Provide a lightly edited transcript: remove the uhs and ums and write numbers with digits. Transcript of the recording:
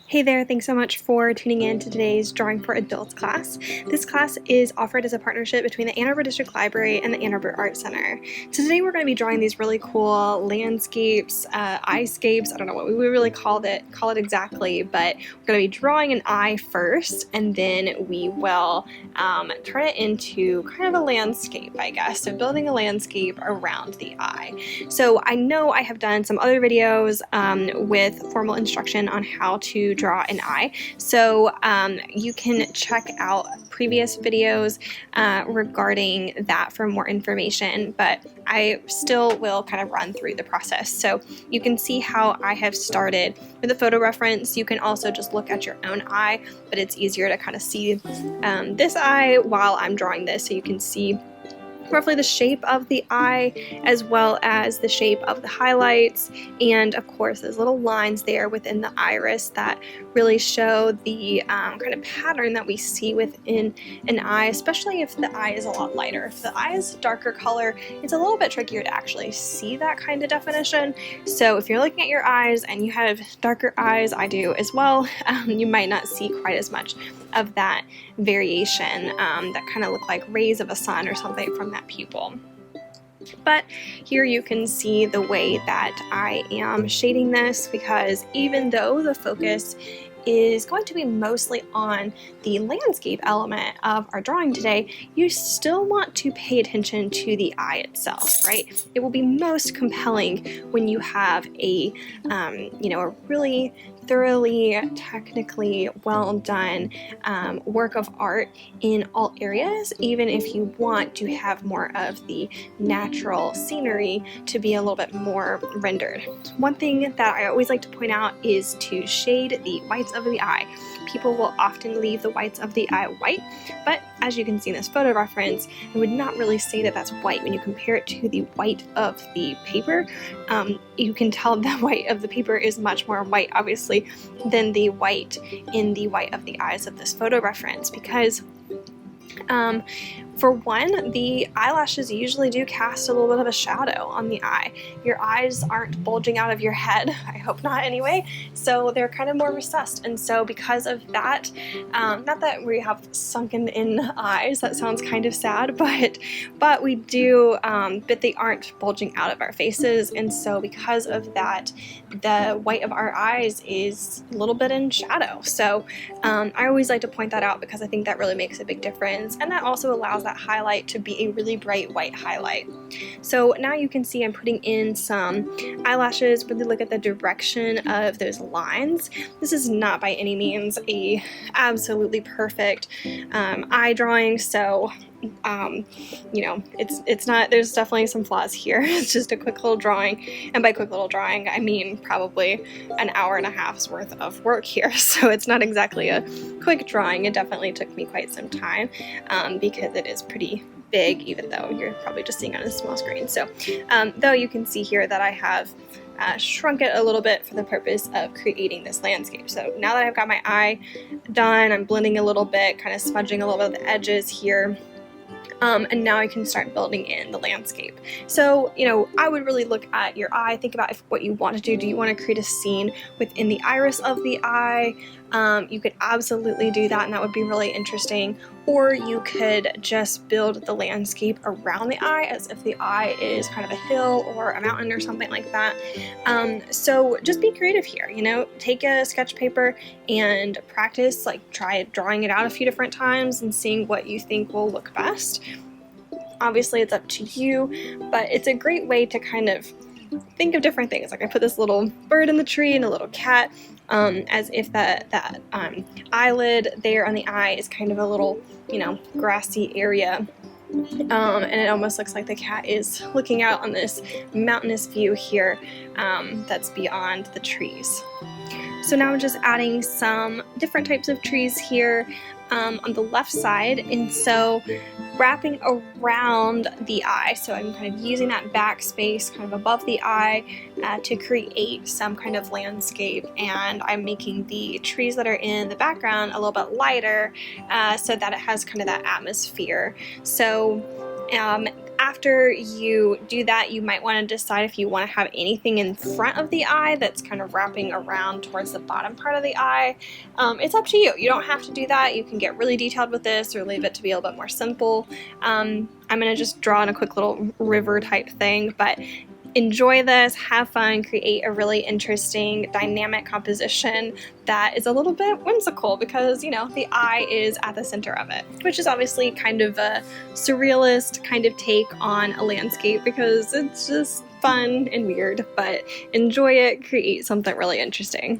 Hey there, thanks so much for tuning in to today's Drawing for Adults class. This class is offered as a partnership between the Ann Arbor District Library and the Ann Arbor Art Center. So today we're going to be drawing these really cool landscapes, eyescapes. I don't know what we would really call it exactly, but we're going to be drawing an eye first, and then we will turn it into kind of a landscape, I guess. So building a landscape around the eye. So I know I have done some other videos with formal instruction on how to draw an eye, so you can check out previous videos regarding that for more information, but I still will kind of run through the process. So you can see how I have started with a photo reference. You can also just look at your own eye, but it's easier to kind of see this eye while I'm drawing this, so you can see roughly the shape of the eye as well as the shape of the highlights, and of course those little lines there within the iris that really show the kind of pattern that we see within an eye, especially if the eye is a lot lighter. If the eye is a darker color, it's a little bit trickier to actually see that kind of definition. So if you're looking at your eyes and you have darker eyes, I do as well, you might not see quite as much of that variation that kind of look like rays of a sun or something from that pupil. But here you can see the way that I am shading this, because even though the focus is going to be mostly on the landscape element of our drawing today, you still want to pay attention to the eye itself, right? It will be most compelling when you have a really thoroughly, technically well done work of art in all areas, even if you want to have more of the natural scenery to be a little bit more rendered. One thing that I always like to point out is to shade the whites of the eye. People will often leave the whites of the eye white, but as you can see in this photo reference, I would not really say that that's white. When you compare it to the white of the paper, you can tell the white of the paper is much more white, obviously, than the white in the white of the eyes of this photo reference, because for one, the eyelashes usually do cast a little bit of a shadow on the eye. Your eyes aren't bulging out of your head, I hope not anyway, so they're kind of more recessed, and so because of that, not that we have sunken in eyes, that sounds kind of sad, but we do, but they aren't bulging out of our faces, and so because of that, the white of our eyes is a little bit in shadow. So I always like to point that out because I think that really makes a big difference, and that also allows that highlight to be a really bright white highlight. So now you can see I'm putting in some eyelashes. Really look at the direction of those lines. This is not by any means a absolutely perfect eye drawing, so it's not, there's definitely some flaws here. It's just a quick little drawing, and by quick little drawing I mean probably an hour and a half's worth of work here, so it's not exactly a quick drawing. It definitely took me quite some time because it is pretty big, even though you're probably just seeing on a small screen. So though you can see here that I have shrunk it a little bit for the purpose of creating this landscape. So now that I've got my eye done, I'm blending a little bit, kind of smudging a little bit of the edges here. And now I can start building in the landscape. So, I would really look at your eye, think about what you want to do. Do you want to create a scene within the iris of the eye? You could absolutely do that, and that would be really interesting. Or you could just build the landscape around the eye as if the eye is kind of a hill or a mountain or something like that. So just be creative here, take a sketch paper and practice, try drawing it out a few different times and seeing what you think will look best. Obviously it's up to you, but it's a great way to kind of think of different things. Like I put this little bird in the tree and a little cat, as if that eyelid there on the eye is kind of a little, grassy area. And it almost looks like the cat is looking out on this mountainous view here that's beyond the trees. So now I'm just adding some different types of trees here on the left side, and so wrapping around the eye. So I'm kind of using that backspace kind of above the eye to create some kind of landscape, and I'm making the trees that are in the background a little bit lighter so that it has kind of that atmosphere. So After you do that, you might want to decide if you want to have anything in front of the eye that's kind of wrapping around towards the bottom part of the eye. It's up to you. You don't have to do that. You can get really detailed with this or leave it to be a little bit more simple. I'm going to just draw in a quick little river type thing, but enjoy this, have fun, create a really interesting dynamic composition that is a little bit whimsical because, you know, the eye is at the center of it, which is obviously kind of a surrealist kind of take on a landscape because it's just fun and weird, but enjoy it, create something really interesting.